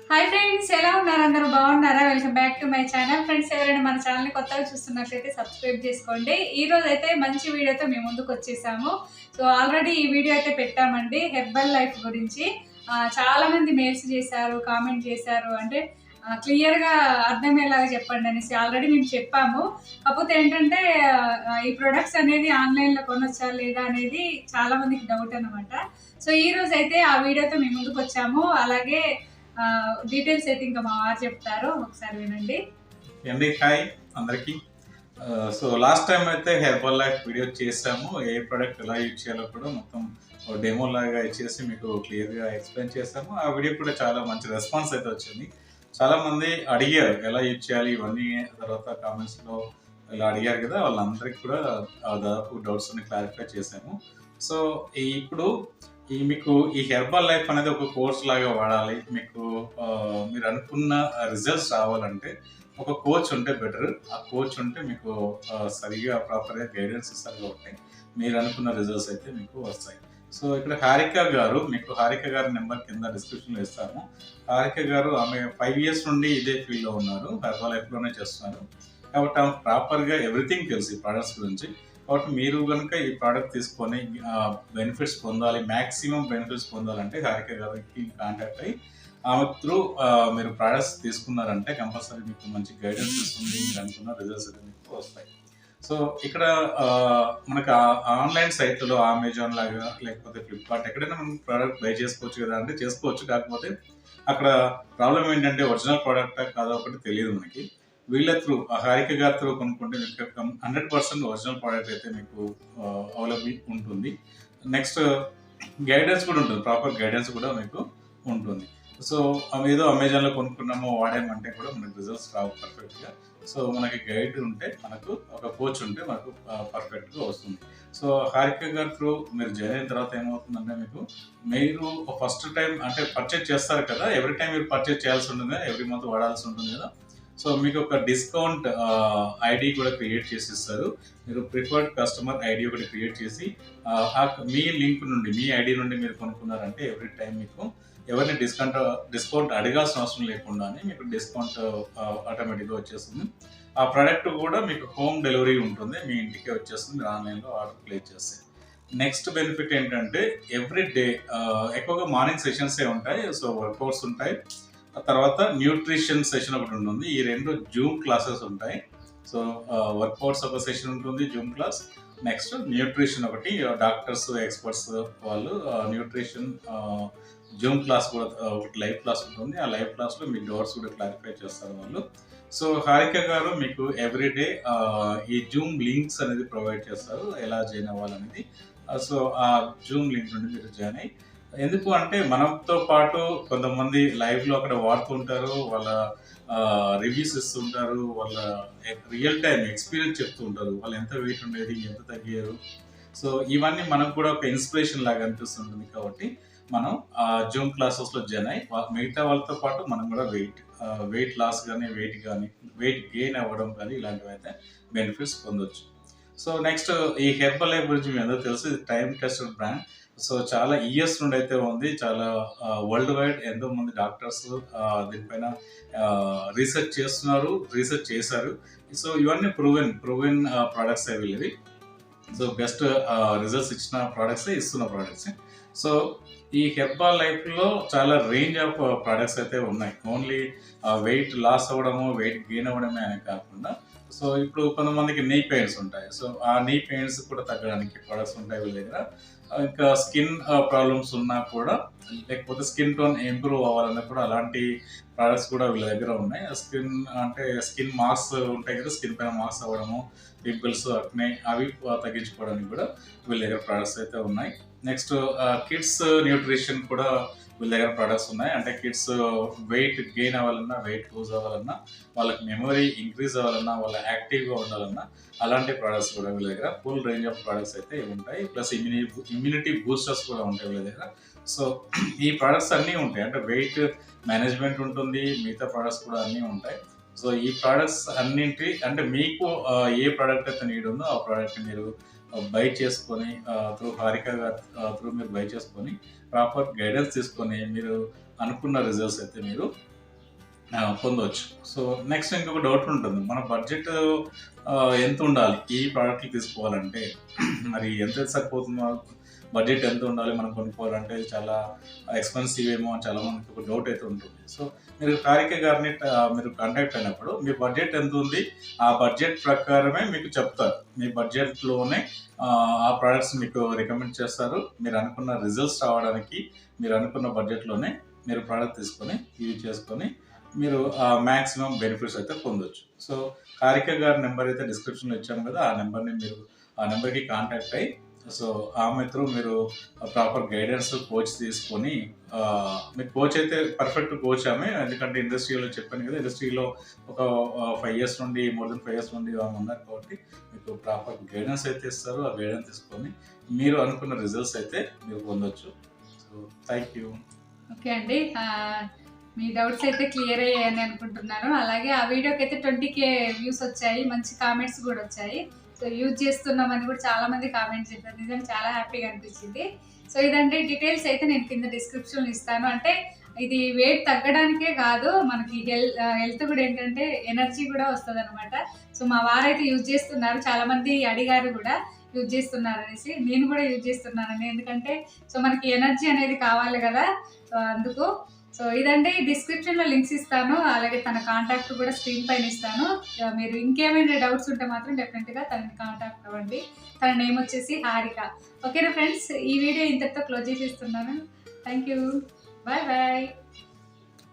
Hi friends, ఎలా ఉన్నారు? అందరూ బాగున్నారా? Welcome back to my channel. Friends, ఎవరైనా మన ఛానల్ని కొత్తగా చూస్తున్నట్లయితే సబ్స్క్రైబ్ చేసుకోండి. ఈ రోజు అయితే మంచి వీడియోతో మేము ముందుకు వచ్చేసాము. సో ఆల్రెడీ ఈ వీడియో అయితే పెట్టామండి, హెర్బల్ లైఫ్ గురించి. చాలా మంది మెయిల్స్ చేశారు, కామెంట్ చేశారు. అంటే క్లియర్గా అర్థమయ్యేలాగా చెప్పండి అనేసి ఆల్రెడీ మేము చెప్పాము. కాకపోతే ఏంటంటే ఈ ప్రొడక్ట్స్ అనేది ఆన్లైన్లో కొనొచ్చా లేదా అనేది చాలా మందికి డౌట్ అనమాట. సో ఈ రోజు అయితే ఆ వీడియోతో మేము ముందుకు వచ్చాము. అలాగే డీటెయిల్స్ అయితే ఇంకా మా వారు చెప్తారు, ఒకసారి వినండి. హాయ్ అందరికి. సో లాస్ట్ టైం అయితే హెర్బల్ లైఫ్ వీడియో చేసాము. ఏ ప్రోడక్ట్ ఎలా యూజ్ చేయాలో కూడా మొత్తం డెమో లాగా ఇచ్చేసి మీకు క్లియర్గా ఎక్స్ప్లెయిన్ చేసాము. ఆ వీడియో కూడా చాలా మంచి రెస్పాన్స్ అయితే వచ్చింది. చాలా మంది అడిగారు ఎలా యూజ్ చేయాలి ఇవన్నీ. తర్వాత కామెంట్స్లో ఇలా అడిగారు కదా, వాళ్ళందరికీ కూడా దాదాపు డౌట్స్ అన్ని క్లారిఫై చేసాము. సో ఇప్పుడు మీకు ఈ హెర్బల్ లైఫ్ అనేది ఒక కోర్స్ లాగా వాడాలి, మీకు మీరు అనుకున్న రిజల్ట్స్ రావాలంటే ఒక కోచ్ ఉంటే బెటర్. ఆ కోచ్ ఉంటే మీకు సరిగా ప్రాపర్గా గైడెన్స్ ఇస్తారు కాబట్టి మీరు అనుకున్న రిజల్ట్స్ అయితే మీకు వస్తాయి. సో ఇక్కడ హారిక గారు, మీకు హారిక గారి నెంబర్ కింద డిస్క్రిప్షన్లో ఇస్తాము. హారిక గారు ఆమె 5 years నుండి ఇదే ఫీల్డ్లో ఉన్నారు, హెర్బల్ లైఫ్లోనే చేస్తున్నారు. కాబట్టి ఆమె ప్రాపర్గా ఎవ్రీథింగ్ తెలుసు ప్రొడక్ట్స్ గురించి. కాబట్టి మీరు కనుక ఈ ప్రోడక్ట్ తీసుకొని బెనిఫిట్స్ పొందాలి, మ్యాక్సిమం బెనిఫిట్స్ పొందాలంటే హారిక గారికి కాంటాక్ట్ అయ్యి ఆమె త్రూ మీరు ప్రోడక్ట్స్ తీసుకున్నారంటే కంపల్సరీ మీకు మంచి గైడెన్స్ ఇస్తుంది, మీరు అనుకున్న రిజల్ట్స్ అయితే మీకు వస్తాయి. సో ఇక్కడ మనకు ఆన్లైన్ సైట్లో అమెజాన్ లాగా లేకపోతే ఫ్లిప్కార్ట్ ఎక్కడైనా మనం ప్రోడక్ట్ బై చేసుకోవచ్చు కదా అంటే చేసుకోవచ్చు. కాకపోతే అక్కడ ప్రాబ్లం ఏంటంటే ఒరిజినల్ ప్రోడక్టా కాదో ఒకటి తెలియదు మనకి. వీళ్ళ త్రూ హారిక గారి త్రూ కొనుక్కుంటే మీకు 100% ఒరిజినల్ ప్రోడక్ట్ అయితే మీకు అవైలబుల్ ఉంటుంది. నెక్స్ట్ గైడెన్స్ కూడా ఉంటుంది, ప్రాపర్ గైడెన్స్ కూడా మీకు ఉంటుంది. సో అవి ఏదో అమెజాన్లో కొనుక్కున్నామో వాడామంటే కూడా మనకు రిజల్ట్స్ రావు పర్ఫెక్ట్గా. సో మనకి గైడ్ ఉంటే, మనకు ఒక కోచ్ ఉంటే మనకు పర్ఫెక్ట్గా వస్తుంది. సో హారిక గారి త్రూ మీరు జాయిన్ అయిన తర్వాత ఏమవుతుందంటే మీరు ఫస్ట్ టైం అంటే పర్చేజ్ చేస్తారు కదా, ఎవ్రీ టైం మీరు పర్చేజ్ చేయాల్సి ఉంటుంది, ఎవ్రీ మంత్ వాడాల్సి ఉంటుంది కదా. సో మీకు ఒక డిస్కౌంట్ ఐడి కూడా క్రియేట్ చేసి ఇస్తారు. మీరు ప్రిఫర్డ్ కస్టమర్ ఐడి ఒకటి క్రియేట్ చేసి మీ లింక్ నుండి, మీ ఐడి నుండి మీరు కొనుక్కున్నారంటే ఎవ్రీ టైం మీకు ఎవరిని డిస్కౌంట్ అడగాల్సిన అవసరం లేకుండానే మీకు డిస్కౌంట్ ఆటోమేటిక్గా వచ్చేస్తుంది. ఆ ప్రోడక్ట్ కూడా మీకు హోమ్ డెలివరీ ఉంటుంది, మీ ఇంటికే వచ్చేస్తుంది, మీరు ఆన్లైన్లో ఆర్డర్ ప్లేస్ చేస్తే. నెక్స్ట్ బెనిఫిట్ ఏంటంటే ఎవ్రీ డే ఎక్కువగా మార్నింగ్ సెషన్సే ఉంటాయి. సో వర్కౌట్స్ ఉంటాయి, ఆ తర్వాత న్యూట్రిషన్ సెషన్ ఒకటి ఉంటుంది. ఈ రెండు జూమ్ క్లాసెస్ ఉంటాయి. సో వర్కౌట్స్ ఒక సెషన్ ఉంటుంది, జూమ్ క్లాస్. నెక్స్ట్ న్యూట్రిషన్ ఒకటి, డాక్టర్స్ ఎక్స్పర్ట్స్ వాళ్ళు న్యూట్రిషన్ జూమ్ క్లాస్ కూడా ఒకటి లైవ్ క్లాస్ ఉంటుంది. ఆ లైవ్ క్లాస్లో మీ డౌట్స్ కూడా క్లారిఫై చేస్తారు వాళ్ళు. సో హారిక గారు మీకు ఎవ్రీడే ఈ జూమ్ లింక్స్ అనేది ప్రొవైడ్ చేస్తారు, ఎలా జాయిన్ అవ్వాలనేది. సో ఆ జూమ్ లింక్ నుండి మీరు జాయిన్ అయ్యి, ఎందుకు అంటే మనతో పాటు కొంతమంది లైవ్లో అక్కడ వాడుతుంటారు, వాళ్ళ రివ్యూస్ ఇస్తుంటారు, వాళ్ళ రియల్ టైం ఎక్స్పీరియన్స్ చెప్తూ ఉంటారు, వాళ్ళు ఎంత వెయిట్ ఉండేది, ఎంత తగ్గారు. సో ఇవన్నీ మనకు కూడా ఒక ఇన్స్పిరేషన్ లాగా అనిపిస్తుంటుంది. కాబట్టి మనం జూమ్ క్లాసెస్లో జాయిన్ అయ్యి మిగతా వాళ్ళతో పాటు మనం కూడా వెయిట్ లాస్ కానీ వెయిట్ గెయిన్ అవ్వడం కానీ ఇలాంటివి అయితే బెనిఫిట్స్ పొందొచ్చు. సో నెక్స్ట్ ఈ హెర్బల్ లైఫ్ గురించి మీ అందరూ తెలుసు, ఇది టైం టెస్టెడ్ బ్రాండ్. సో చాలా ఇయర్స్ నుండి అయితే ఉంది, చాలా వరల్డ్ వైడ్ ఎంతో మంది డాక్టర్స్ దీనిపైన రీసెర్చ్ చేశారు. సో ఇవన్నీ ప్రూవెన్ ప్రోడక్ట్స్ వీళ్ళవి. సో బెస్ట్ రిజల్ట్స్ ఇచ్చిన ప్రోడక్ట్స్, ఇస్తున్న ప్రోడక్ట్స్. సో ఈ హెర్బల్ లైఫ్లో చాలా రేంజ్ ఆఫ్ ప్రోడక్ట్స్ అయితే ఉన్నాయి. ఓన్లీ వెయిట్ లాస్ అవ్వడము, వెయిట్ గెయిన్ అవ్వడమే అని కాకుండా, సో ఇప్పుడు కొంతమందికి నీ పెయిన్స్ ఉంటాయి. సో ఆ నీ పెయిన్స్ కూడా తగ్గడానికి ప్రొడక్ట్స్ ఉంటాయి వీళ్ళ దగ్గర. ఇంకా స్కిన్ ప్రాబ్లమ్స్ ఉన్నా కూడా, లేకపోతే స్కిన్ టోన్ ఇంప్రూవ్ అవ్వాలన్నా కూడా అలాంటి ప్రొడక్ట్స్ కూడా వీళ్ళ దగ్గర ఉన్నాయి. స్కిన్ మార్క్స్ ఉంటాయి కదా, స్కిన్ పైన మార్క్స్ అవ్వడము, పింపుల్స్, అక్నే అవి తగ్గించుకోవడానికి కూడా వీళ్ళ దగ్గర ప్రొడక్ట్స్ అయితే ఉన్నాయి. నెక్స్ట్ కిడ్స్ న్యూట్రిషన్ కూడా వీళ్ళ దగ్గర ప్రొడక్ట్స్ ఉన్నాయి. అంటే కిడ్స్ వెయిట్ గెయిన్ అవ్వాలన్నా, వెయిట్ లూజ్ అవ్వాలన్నా, వాళ్ళకి మెమరీ ఇంక్రీజ్ అవ్వాలన్నా, వాళ్ళ యాక్టివ్గా ఉండాలన్నా అలాంటి ప్రొడక్ట్స్ కూడా వీళ్ళ దగ్గర ఫుల్ రేంజ్ ఆఫ్ ప్రొడక్ట్స్ అయితే ఉంటాయి. ప్లస్ ఇమ్యూనిటీ బూస్టర్స్ కూడా ఉంటాయి వీళ్ళ దగ్గర. సో ఈ ప్రొడక్ట్స్ అన్నీ ఉంటాయి, అంటే వెయిట్ మేనేజ్మెంట్ ఉంటుంది, మిగతా ప్రొడక్ట్స్ కూడా అన్నీ ఉంటాయి. సో ఈ ప్రొడక్ట్స్ అన్నింటి అంటే మీకు ఏ ప్రోడక్ట్ అయితే నీడ్ ఉందో ఆ ప్రోడక్ట్ మీరు బై చేసుకొని త్రూ హారిక త్రూ మీరు బై చేసుకొని ప్రాపర్ గైడెన్స్ తీసుకొని మీరు అనుకున్న రిజల్ట్స్ అయితే మీరు పొందవచ్చు. సో నెక్స్ట్ ఇంకొక డౌట్ ఉంటుంది, మన బడ్జెట్ ఎంత ఉండాలి ఈ ప్రోడక్ట్లు తీసుకోవాలంటే? మరి ఎంత సరిపోతుందో, బడ్జెట్ ఎంత ఉండాలి మనం కొనుక్కోవాలంటే? చాలా ఎక్స్పెన్సివ్ ఏమో అని చాలా మందికి ఒక డౌట్ అయితే ఉంటుంది. సో మీరు హారిక గారిని మీరు కాంటాక్ట్ అయినప్పుడు మీ బడ్జెట్ ఎంత ఉంది, ఆ బడ్జెట్ ప్రకారమే మీకు చెప్తారు. మీ బడ్జెట్లోనే ఆ ప్రోడక్ట్స్ మీకు రికమెండ్ చేస్తారు. మీరు అనుకున్న రిజల్ట్స్ రావడానికి మీరు అనుకున్న బడ్జెట్లోనే మీరు ప్రోడక్ట్ తీసుకొని యూజ్ చేసుకొని మీరు మ్యాక్సిమం బెనిఫిట్స్ అయితే పొందొచ్చు. సో హారిక గారి నెంబర్ అయితే డిస్క్రిప్షన్లో ఇచ్చాను కదా, ఆ నెంబర్ని మీరు ఆ నెంబర్కి కాంటాక్ట్ అయ్యి, సో ఆమె త్రూ మీరు ప్రాపర్ గైడెన్స్ కోచ్ తీసుకొని, మీ కోచ్ అయితే పర్ఫెక్ట్ కోచ్ ఆమె. ఎందుకంటే ఇండస్ట్రీలో చెప్పాను కదా, ఇండస్ట్రీలో ఒక 5 years నుండి, మోర్ దెన్ 5 years నుండి ఆమె ఉన్నారు కాబట్టి మీకు ప్రాపర్ గైడెన్స్ అయితే ఇస్తారు. ఆ గైడెన్స్ తీసుకొని మీరు అనుకున్న రిజల్ట్స్ అయితే మీరు పొందొచ్చు. So thank you. ఓకే అండి, మీ డౌట్స్ అయితే క్లియర్ అయ్యాయని అనుకుంటున్నాను. అలాగే ఆ వీడియోకి అయితే 20K వ్యూస్ వచ్చాయి, మంచి కామెంట్స్ కూడా వచ్చాయి. సో యూజ్ చేస్తున్నామని కూడా చాలా మంది కామెంట్స్ చెప్పారు, నిజంగా చాలా హ్యాపీగా అనిపించింది. సో ఇదండి డీటెయిల్స్ అయితే నేను కింద డిస్క్రిప్షన్లో ఇస్తాను. అంటే ఇది వెయిట్ తగ్గడానికే కాదు, మనకి హెల్త్ కూడా ఏంటంటే ఎనర్జీ కూడా వస్తుంది అనమాట. సో మా వారైతే యూజ్ చేస్తున్నారు, చాలా మంది అడిగారు కూడా యూజ్ చేస్తున్నారు అనేసి. నేను కూడా యూజ్ చేస్తున్నానండి, ఎందుకంటే సో మనకి ఎనర్జీ అనేది కావాలి కదా, సో అందుకు. సో ఇదండి డిస్క్రిప్షన్లో లింక్స్ ఇస్తాను, అలాగే తన కాంటాక్ట్ కూడా స్క్రీన్ పైన ఇస్తాను. మీరు ఇంకేమైనా డౌట్స్ ఉంటే మాత్రం డెఫినెట్గా తనని కాంటాక్ట్ అవ్వండి. తన నేమ్ వచ్చేసి హారిక. ఓకేనా ఫ్రెండ్స్, ఈ వీడియో ఇంతటితో క్లోజ్ చేసేస్తున్నాను. Thank you, bye bye.